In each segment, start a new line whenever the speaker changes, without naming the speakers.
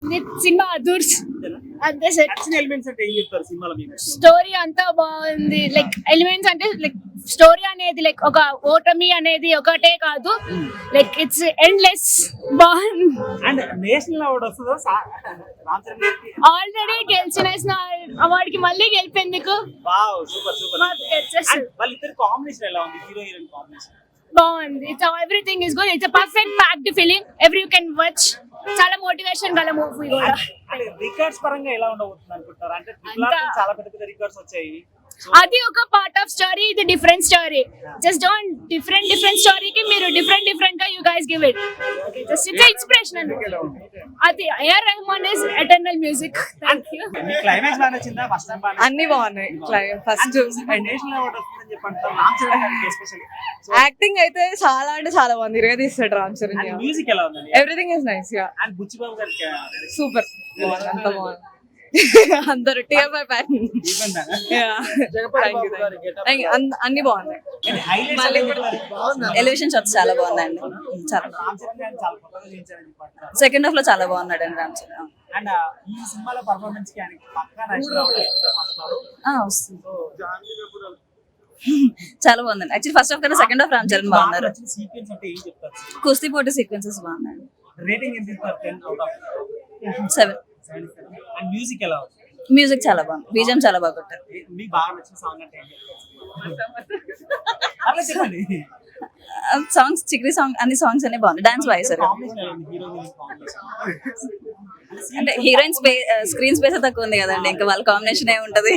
Cinema అదూర్స్ అంతే sir.
నచ్చిన elements అంటే ఏం చెప్తారు సినిమాలో మీకు?
స్టోరీ అంతా బాగుంది. లైక్ ఎలిమెంట్స్ అంటే లైక్ స్టోరీ అనేది లైక్ ఒక ఓటమి అనేది ఒకటే కాదు, లైక్ ఇట్స్ ఎండ్లెస్. బాగుంది.
అండ్ నేషనల్ అవార్డు వస్తుందో రామ్ చరణ్ గారికి?
ఆల్రెడీ గెలిచిన అవార్డుకి మళ్ళీ గెలిపేందుకు
వావ్, సూపర్ సూపర్.
వచ్చేసి
వాళ్ళిద్దరు కాంబినేషన్ ఎలా ఉంది, హీరో హీరోయిన్ కాంబినేషన్?
బాగుంది. It's everything is good. It's perfect packed film. Every you can watch. చాలా మోటివేషన్ గల మూవీ కూడా.
అంటే రికార్డ్స్ పరంగా ఎలా ఉండబోతుంది అనుకుంటారు? అంటే చాలా పెద్ద పెద్ద రికార్డ్స్ వచ్చాయి.
అది ఒక పార్ట్ ఆఫ్ స్టోరీ, ఇది different story. Just don't different స్టోరీకి మీరు డిఫరెంట్ గా you guys give it. Just it's inspiration. అది AR Rahman is eternal music. Thank you.
Climax బాగా నచ్చిందా? ఫస్ట్ టైం బాగా
అన్ని బాగున్నాయి. ఫస్ట్
నేషనల్ అవార్డు వస్తుందని చెప్పంటారు రామ్ చరణ్ గారికి ఎస్పెషల్లీ.
యాక్టింగ్ అయితే చాలా అంటే చాలా బాగుంది. ఇరగా తీస్తాడు రామ్ చరణ్.
అండ్ మ్యూజిక్ ఎలా ఉందండి?
Everything is nice. Yeah,
and Buchibabu గారికి
సూపర్. అంత బాగుంది. అందరు టీఆర్ బై ఫ్యాన్. అన్ని బాగున్నాయి.
ఎలివేషన్ షాట్స్ చాలా బాగున్నాయండి. చాలా సెకండ్ హాఫ్ లో చాలా బాగున్నాడు అండి రామ్ చరణ్.
అండ్ ఈ సినిమాలో పర్ఫార్మెన్స్ కి ఆయనకి పక్కా నేషనల్ అవార్డు
వస్తుంది. చాలా బాగుందండి. యాక్చువల్లీ ఫస్ట్ హాఫ్ కన్నా సెకండ్ హాఫ్ రామ్ చరణ్ బాగున్నారు.
సీక్వెన్స్ అంటే ఏం చెప్తారు?
కుస్తీ పోటీ సీక్వెన్సెస్ బాగున్నాయి.
రేటింగ్ ఎంత ఇస్తారు? 10 అవుట్ ఆఫ్
7.
అండ్ మ్యూజిక్ ఎలా ఉంది?
మ్యూజిక్ చాలా బాగుంది. బీజిఎం చాలా బాగా కొట్టారు.
మీకు బాగా నచ్చిన సాంగ్ అంటే ఏం చెప్తారు? అలా చెప్పండి.
సాంగ్స్ చిక్రీ సాంగ్ అన్ని సాంగ్స్ అన్ని బాగుంది. డాన్స్ వాయిస్ అంటే హీరోయిన్ స్క్రీన్ స్పేస్ తక్కువ ఉంది కదండి, ఇంకా వాళ్ళ కాంబినేషన్ ఏ ఉంటది.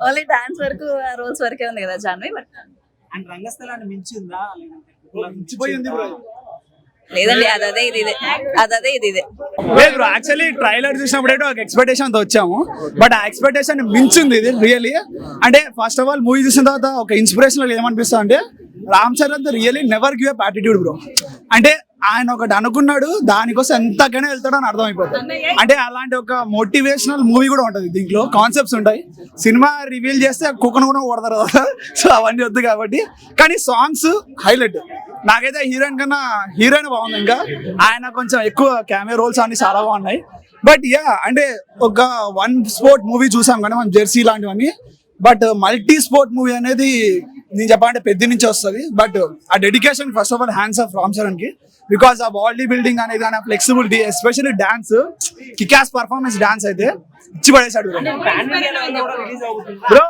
ఓన్లీ డాన్స్ వరకు రోల్స్ వరకే ఉంది కదా జాన్వి. బట్
అండ్ రంగస్థలాన్ని మించి ఉందా లేదంటే మించిపోయింది బ్రో?
లేదండి, అదే ఇది ఇదే.
లేదు బ్రో, యాక్చువల్లీ ట్రైలర్ చూసినప్పుడు అయితే ఒక ఎక్స్పెక్టేషన్ తో వచ్చాము, బట్ ఆ ఎక్స్పెక్టేషన్ మించింది ఇది రియల్లీ. అంటే ఫస్ట్ ఆఫ్ ఆల్ మూవీ చూసిన తర్వాత ఒక ఇన్స్పిరేషన్ ఏమనిపిస్తుంది అంటే Ram Charan really never give up attitude bro. అంటే ఆయన ఒకటి అనుకున్నాడు, దానికోసం ఎంతగానే వెళ్తాడని అర్థమైపోతుంది. అంటే అలాంటి ఒక మోటివేషనల్ మూవీ కూడా ఉంటుంది. దీంట్లో కాన్సెప్ట్స్ ఉంటాయి. సినిమా రివీల్ చేస్తే కుక్కను కూడా కొడతారు కదా, సో అవన్నీ వద్దు కాబట్టి. కానీ సాంగ్స్ హైలైట్. నాకైతే హీరోయిన్ కన్నా హీరోయిన్ బాగుంది. ఇంకా ఆయన కొంచెం ఎక్కువ కెమెరా రోల్స్ అన్ని చాలా బాగున్నాయి. బట్ యా, అంటే ఒక వన్ స్పోర్ట్ మూవీ చూసాం కానీ మనం జెర్సీ లాంటివన్నీ, బట్ మల్టీ స్పోర్ట్ మూవీ అనేది నేను చెప్పాలంటే పెద్ద నుంచి వస్తుంది. బట్ ఆ dedication first of all hands off Ram Charan కి, బికాస్ ఆ బాడీ బిల్డింగ్ అనేది కానీ flexibility, especially dance, kickass performance dance అయితే ఇచ్చి పడేశాడు బ్రో.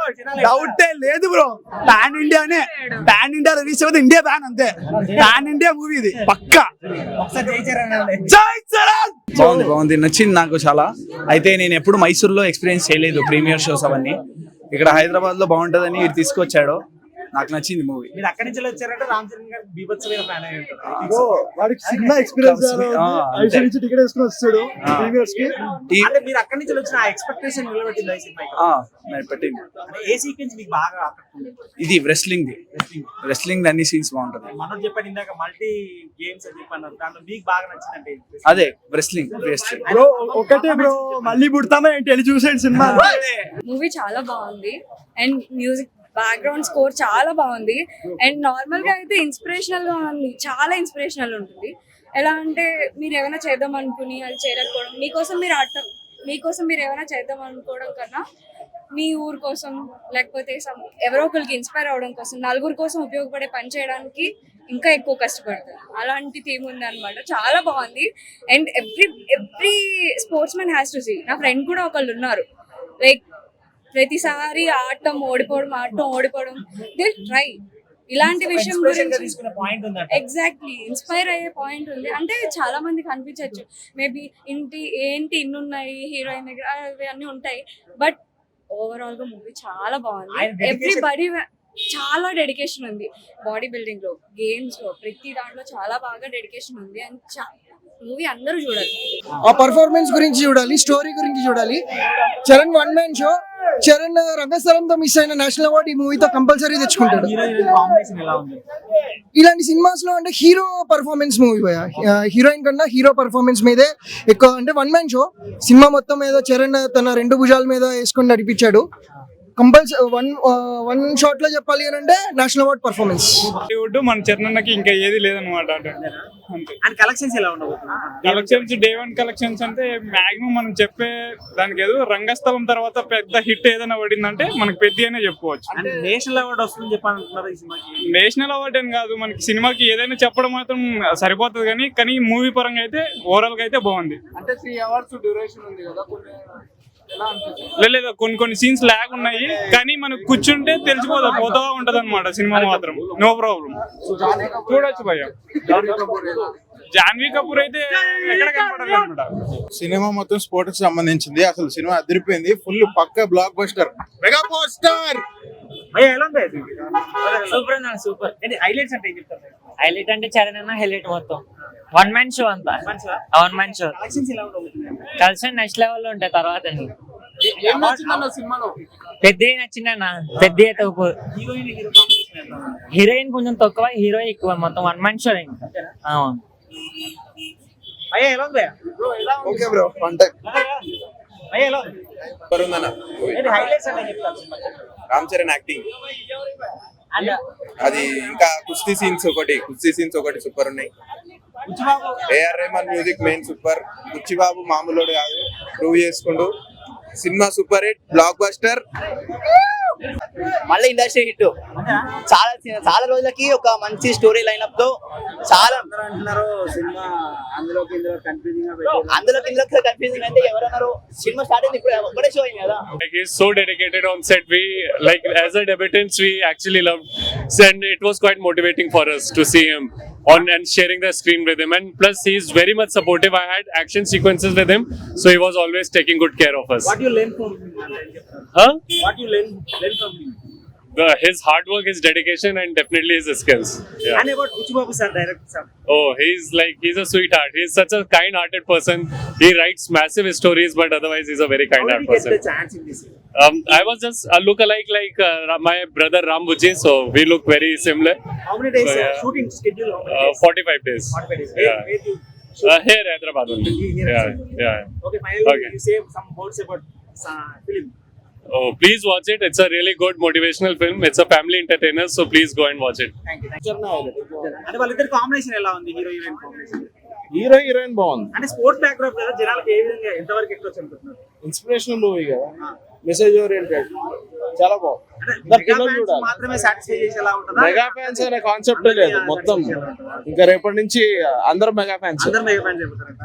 డౌటే లేదు బ్రో, పాన్ ఇండియానే. పాన్ ఇండియా రిలీజ్ అవుతుంది, ఇండియా బ్యాన్ అంతే. పాన్ ఇండియా మూవీ ఇది పక్కా. జై చరణ్.
బాగుంది, నచ్చింది నాకు చాలా. అయితే నేను ఎప్పుడు మైసూర్లో ఎక్స్పీరియన్స్ చేయలేదు ప్రీమియర్ షోస్ అవన్నీ. ఇక్కడ హైదరాబాద్ లో బాగుంటదని ఇటు తీసుకొచ్చాడు. నాకు నచ్చింది మూవీ.
మీరు అక్కడి నుంచి వచ్చారంటే రామ్ చరణ్ గారు బీభత్సమైన ఫ్యాన్ అయి ఉంటారు.
వాడికి సినిమా ఎక్స్పీరియన్స్ టికెట్ వేసుకుని వస్తాడు ప్రీమియర్స్ కి.
అంటే మీరు అక్కడి నుంచి వచ్చిన ఎక్స్పెక్టేషన్ నిలబెట్టింది ఈ సినిమాకి?
పెట్టింది.
ఏ సీక్వెన్స్ మీకు బాగా ఆకట్టుకుంది?
ఇది రెస్లింగ్ అన్ని సీన్స్ బాగుంటది.
మనం చెప్పండి ఇందాక మల్టీ గేమ్స్ అని చెప్పన్నారు, దాంట్లో మీకు బాగా నచ్చిందంటే
అదే రెస్లింగ్
బ్రో. ఒకటే బ్రో, మళ్ళీ పుడతామా ఏంటి వెళ్ళి చూసేయండి సినిమా.
మూవీ చాలా బాగుంది. అండ్ మ్యూజిక్ బ్యాక్గ్రౌండ్ స్కోర్ చాలా బాగుంది. అండ్ నార్మల్ గా అయితే ఇన్స్పిరేషనల్ గా ఉంది, చాలా ఇన్స్పిరేషనల్ ఉంటుంది. ఎలా అంటే మీరు ఏమైనా చేద్దాం అనుకుని అది చేయలేకపోవడం, మీకోసం మీరు ఏమైనా చేద్దాం అనుకోవడం కన్నా మీ ఊరు కోసం లేకపోతే ఎవరో ఒకరికి ఇన్స్పైర్ అవడం కోసం, నలుగురు కోసం ఉపయోగపడే పని చేయడానికి ఇంకా ఎక్కువ కష్టపడతారు. అలాంటి థీమ్ ఉంది అనమాట. చాలా బాగుంది. And every sportsman has to see. నా ఫ్రెండ్ కూడా ఒకళ్ళు ఉన్నారు, లైక్ ప్రతిసారి ఆడటం ఓడిపోవడం దే ట్రై. ఇలాంటి విషయం గురించి ఎగ్జాక్ట్లీ ఇన్స్పైర్ అయ్యే పాయింట్ ఉంది. అంటే చాలా మందికి అనిపించవచ్చు మేబీ ఏంటి ఇన్ని ఉన్నాయి హీరోయిన్ దగ్గర, అవి అన్నీ ఉంటాయి. బట్ ఓవరాల్ గా మూవీ చాలా బాగుంది. ఎవ్రీబడి చాలా డెడికేషన్ ఉంది. బాడీ బిల్డింగ్ లో, గేమ్స్ లో, ప్రతి దాంట్లో చాలా బాగా డెడికేషన్ ఉంది. అండ్ మూవీ అందరూ చూడాలి.
ఆ పర్ఫార్మెన్స్ గురించి చూడాలి, స్టోరీ గురించి చూడాలి. Charan one man show. Charan రంగస్థలంతో మిస్ అయిన నేషనల్ అవార్డు ఈ మూవీతో కంపల్సరీ తెచ్చుకుంటాడు. ఇలాంటి సినిమాస్ లో అంటే హీరో పర్ఫార్మెన్స్ మూవీ, హీరోయిన్ కన్నా హీరో పర్ఫార్మెన్స్ మీదే ఎక్కువ. అంటే వన్ మ్యాన్ షో సినిమా మొత్తం ఏదో చరణ్ తన రెండు భుజాల మీద వేసుకొని నడిపించాడు. కంపల్సరీ వన్ షాట్ లో చెప్పాలి అని అంటే నేషనల్ అవార్డ్ పర్ఫార్మెన్స్.
బాలీవుడ్ మన చరణ్కి ఇంకా ఏది లేదనమాట. అంతే
అండ్ కలెక్షన్స్ ఎలా ఉండబోతున్నాయి?
కలెక్షన్స్ డే 1 కలెక్షన్స్ అంటే మాక్సిమం మనం చెప్పే దానికి ఏదో రంగస్థలం తర్వాత పెద్ద హిట్ ఏదైనా పడిందంటే మనకి పెద్ద అనే చెప్పుకోవచ్చు.
అంటే నేషనల్ అవార్డ్ వస్తుందని చెప్పాలంటున్నారు ఈ సినిమాకి.
నేషనల్ అవార్డ్ అని కాదు, మనకి సినిమాకి ఏదైనా చెప్పడం మాత్రం సరిపోతుంది కానీ మూవీ పరంగా అయితే ఓవరాల్ గా అయితే బాగుంది.
అంటే 3 hours డ్యూరేషన్ ఉంది కదా, కొన్ని ఎలా అనిపిస్తుంది?
లేదా కొన్ని సీన్స్ లాగ్ ఉన్నాయి కానీ మనకు కూర్చుంటే తెలిసిపోతా పోతా ఉంటది అనమాట సినిమా మాత్రం. నో ప్రాబ్లం, చూడొచ్చు భయ్య. జాన్వీ కపూర్ అయితే ఎక్కడ కనపడదు అనమాట.
సినిమా మొత్తం స్పోర్ట్స్ కి సంబంధించింది. అసలు సినిమా అదిరిపోయింది, ఫుల్ పక్క బ్లాక్ బస్టర్, మెగా పోస్టర్.
భయ్యా ఎలా ఉంది?
సూపర్ అన్న సూపర్.
ఏంటి హైలైట్స్ అంటే ఏం చెప్తారు?
హైలైట్ అంటే చరణ్ అన్న హైలైట్ మొత్తం. వన్ మ్యాన్ షో అంతా. One man show.
కలెక్షన్స్ ఎలా ఉండబోతున్నాయి?
కలిసి నెక్స్ట్ లెవెల్ లో ఉంటాయి తర్వాత.
ఏం నచ్చిందన్న సినిమాలో?
పెద్ద నచ్చిందన్న. పెద్ద తక్కువ,
హీరోయిన్ హీరో కాంబినేషన్ ఎలా ఉంది?
హీరోయిన్ కొంచెం తక్కువ, హీరో ఎక్కువ. మొత్తం వన్ మ్యాన్ షో ఇంకా.
భయ్యా ఎలా ఉంది?
Okay bro, one time.
భయ్యా ఎలా ఉంది? ఏంటి హైలైట్స్ అంటే ఏం చెప్తారు సినిమాకి?
రామ్ చరణ్ యాక్టింగ్ అది, ఇంకా కుస్తీ సీన్స్ ఒకటి సూపర్ ఉన్నాయి. AR Rahman music main super. Buchibabu మామూలుడు కాదు, ప్రూవ్ చేసుకుంటూ సినిమా సూపర్ హిట్, బ్లాక్ బస్టర్.
మళ్ళీ ఇండస్ట్రీ హిట్. చాలా రోజులకి ఒక మంచి స్టోరీ లైనప్ తో చాలా
అంటున్నారు సినిమా అందులోకి
కన్ఫ్యూజింగ్ అంటే ఎవరన్నారు? సినిమా స్టార్ట్ అయింది ఇప్పుడు, ఒకటే షో అయింది కదా.
Like he's so dedicated on set. We like as a debutants we actually loved, and it was quite motivating for us to see him on and sharing the screen with him. And plus he's very much supportive. I had action sequences with him, so he was always taking good care of us.
What you learn from him?
Huh?
What you learn from him?
His hard work, his dedication, and definitely his skills. Yeah.
And about Butchibabu sir, director sir.
Oh, he's a sweetheart. He's such a kind-hearted person. He writes massive stories, but otherwise he's a very
How did
kind-hearted
you get
person.
the chance in this?
I was just a look-alike like my brother Ram Bujji, so we look very similar.
How many days
So, yeah.
shooting schedule? How many days?
45 days.
45 days.
Yeah.
Where you
Here Hyderabad only.
Here
Yeah,
also.
yeah.
Okay, finally
Okay.
you say some words about film.
Oh, please watch it. It's a really good motivational film. It's a family entertainer, so please go and watch it.
Thank you. అంటే వాళ్ళిద్దరి combination ఎలా ఉంది? Hero heroine combination.
Heroine బాగుంది.
అంటే sports backdrop కదా, జనాలకు ఏ విధంగా ఎంతవరకు ఎక్కువ అనుకుంటున్నారు?
ఇన్స్పిరేషనల్ మూవీ కదా, మెసేజ్ ఓరియంటెడ్, చాలా బాగుంది.
మెగా ఫ్యాన్స్ మాత్రమే సాటిస్ఫై చేసేలా ఉంటుందా?
మెగా ఫ్యాన్స్ అనే కాన్సెప్ట్ లేదు మొత్తం. ఇంకా రేపటి నుంచి అందరూ మెగా ఫ్యాన్స్.
అందరూ మెగా ఫ్యాన్స్ చెప్తారంట.